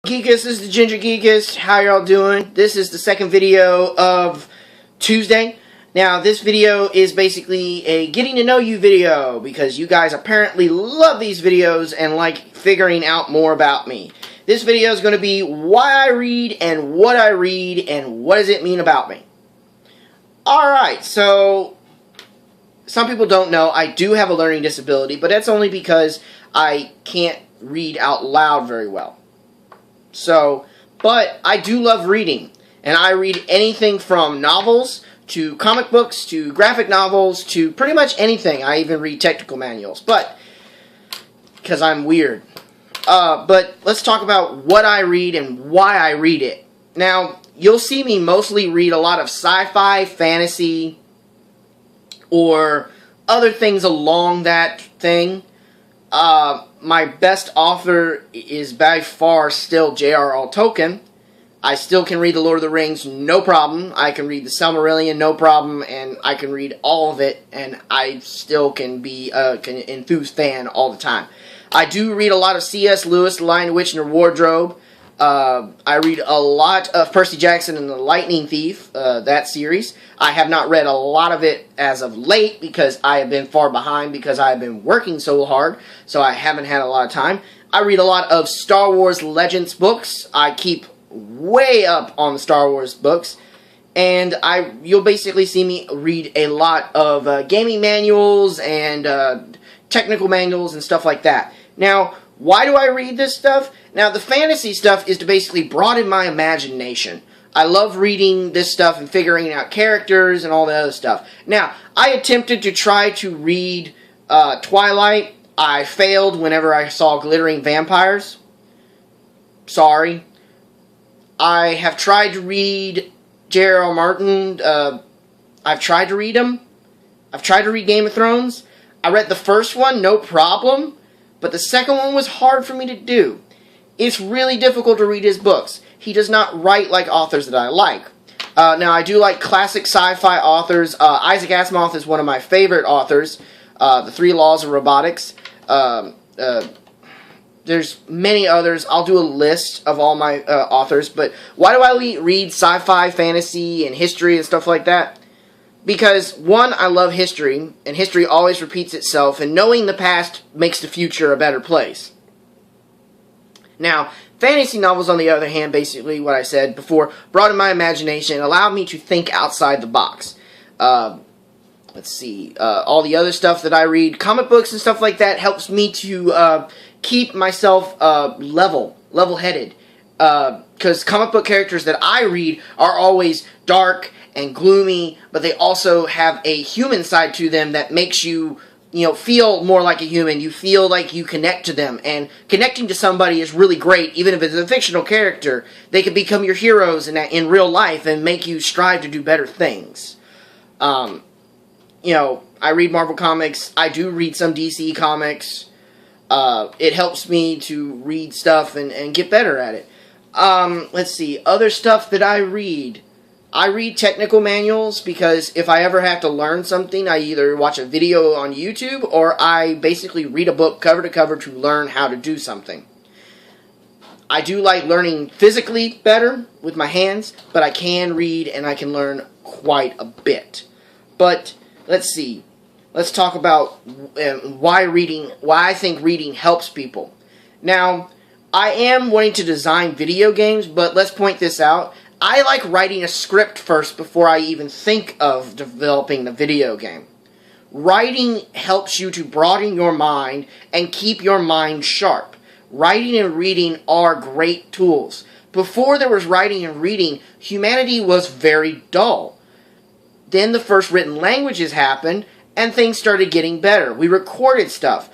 Geekus, this is the Ginger Geekus. How y'all doing? This is the second video of Tuesday. Now, this video is basically a getting to know you video because you guys apparently love these videos and like figuring out more about me. This video is going to be why I read and what does it mean about me. Alright, so some people don't know I do have a learning disability, but that's only because I can't read out loud very well. So, but I do love reading, and I read anything from novels to comic books to graphic novels to pretty much anything. I even read technical manuals, but because I'm weird. But let's talk about what I read and why I read it. Now, you'll see me mostly read a lot of sci-fi, fantasy, or other things along that thing. My best author is by far still J.R.R. Tolkien. I still can read The Lord of the Rings, no problem. I can read The Silmarillion, no problem, and I can read all of it, and I still can be an enthused fan all the time. I do read a lot of C.S. Lewis, The Lion, the Witch, and Her Wardrobe. I read a lot of Percy Jackson and the Lightning Thief, that series. I have not read a lot of it as of late because I have been far behind because I have been working so hard, so I haven't had a lot of time. I read a lot of Star Wars Legends books. I keep way up on the Star Wars books, and you'll basically see me read a lot of gaming manuals and technical manuals and stuff like that. Now, why do I read this stuff? Now, the fantasy stuff is to basically broaden my imagination. I love reading this stuff and figuring out characters and all the other stuff. Now, I attempted to try to read Twilight. I failed whenever I saw glittering vampires. Sorry. I have tried to read J.R.R. Martin. I've tried to read him. I've tried to read Game of Thrones. I read the first one, no problem. But the second one was hard for me to do. It's really difficult to read his books. He does not write like authors that I like. Now, I do like classic sci-fi authors. Isaac Asimov is one of my favorite authors. The Three Laws of Robotics. There's many others. I'll do a list of all my authors. But why do I read sci-fi, fantasy, and history and stuff like that? Because, one, I love history, and history always repeats itself, and knowing the past makes the future a better place. Now, fantasy novels, on the other hand, basically what I said before, broaden my imagination and allowed me to think outside the box. Let's see, all the other stuff that I read, comic books and stuff like that, helps me to keep myself level-headed. Because comic book characters that I read are always dark and gloomy, but they also have a human side to them that makes you, feel more like a human. You feel like you connect to them, and connecting to somebody is really great, even if it's a fictional character. They can become your heroes in real life and make you strive to do better things. I read Marvel Comics. I do read some DC Comics. It helps me to read stuff and get better at it. Let's see, other stuff that I read. I read technical manuals because if I ever have to learn something, I either watch a video on YouTube or I basically read a book cover to cover to learn how to do something. I do like learning physically better with my hands, but I can read and I can learn quite a bit. But let's see. Let's talk about why I think reading helps people. Now, I am wanting to design video games, but let's point this out. I like writing a script first before I even think of developing the video game. Writing helps you to broaden your mind and keep your mind sharp. Writing and reading are great tools. Before there was writing and reading, humanity was very dull. Then the first written languages happened, and things started getting better. We recorded stuff.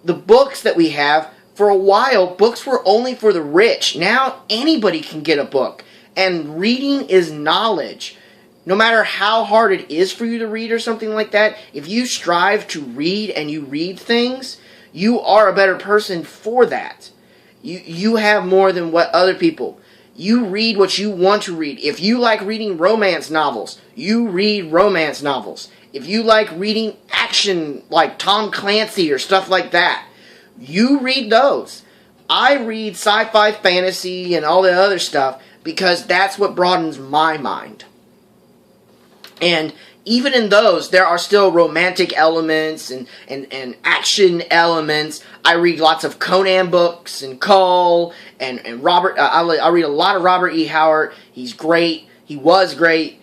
The books that we have, for a while, books were only for the rich. Now anybody can get a book. And reading is knowledge. No matter how hard it is for you to read or something like that, if you strive to read and you read things, you are a better person for that. You have more than what other people. You read what you want to read. If you like reading romance novels, you read romance novels. If you like reading action like Tom Clancy or stuff like that, you read those. I read sci-fi, fantasy, and all the other stuff because that's what broadens my mind. And even in those, there are still romantic elements and action elements. I read lots of Conan books and Cull and Robert. I read a lot of Robert E. Howard. He's great. He was great.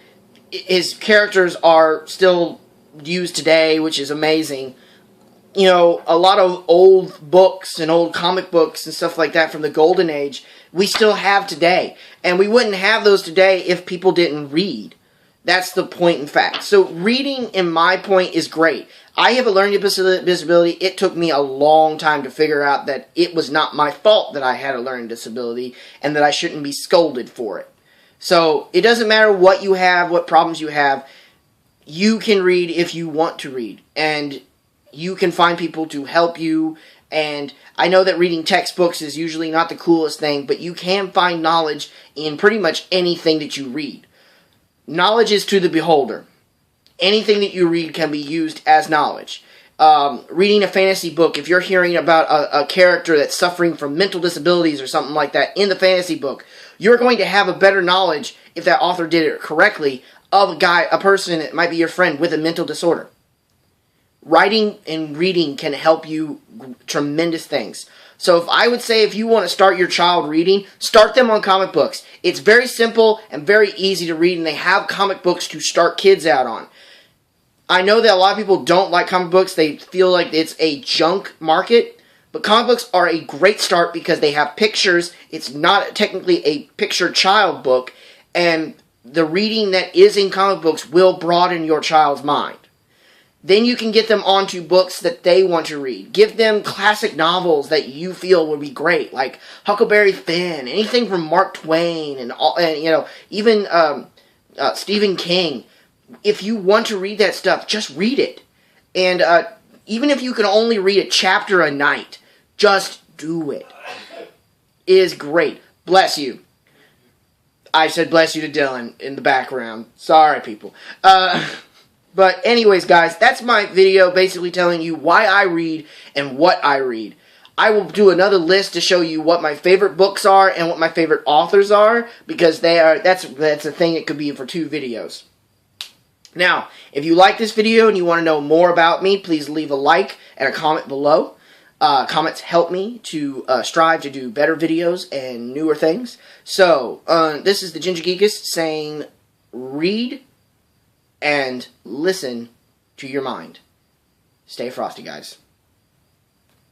His characters are still used today, which is amazing. You know, a lot of old books and old comic books and stuff like that from the Golden Age, we still have today. And we wouldn't have those today if people didn't read. That's the point in fact. So reading, in my point, is great. I have a learning disability. It took me a long time to figure out that it was not my fault that I had a learning disability and that I shouldn't be scolded for it. So it doesn't matter what you have, what problems you have. You can read if you want to read. And you can find people to help you. And I know that reading textbooks is usually not the coolest thing, but you can find knowledge in pretty much anything that you read. Knowledge is to the beholder. Anything that you read can be used as knowledge. Reading a fantasy book, if you're hearing about a character that's suffering from mental disabilities or something like that in the fantasy book, you're going to have a better knowledge, if that author did it correctly, of a person that might be your friend with a mental disorder. Writing and reading can help you tremendous things. So if I would say if you want to start your child reading, start them on comic books. It's very simple and very easy to read, and they have comic books to start kids out on. I know that a lot of people don't like comic books. They feel like it's a junk market. But comic books are a great start because they have pictures. It's not technically a picture child book. And the reading that is in comic books will broaden your child's mind. Then you can get them onto books that they want to read. Give them classic novels that you feel would be great, like Huckleberry Finn, anything from Mark Twain, and you know, even Stephen King. If you want to read that stuff, just read it. And even if you can only read a chapter a night, just do it. It is great. Bless you. I said bless you to Dylan in the background. Sorry, people. But anyways, guys, that's my video basically telling you why I read and what I read. I will do another list to show you what my favorite books are and what my favorite authors are, because that's a thing that could be for 2 videos. Now, if you like this video and you want to know more about me, please leave a like and a comment below. Comments help me to strive to do better videos and newer things. So, this is the Ginger Geekus saying, read and listen to your mind. Stay frosty, guys.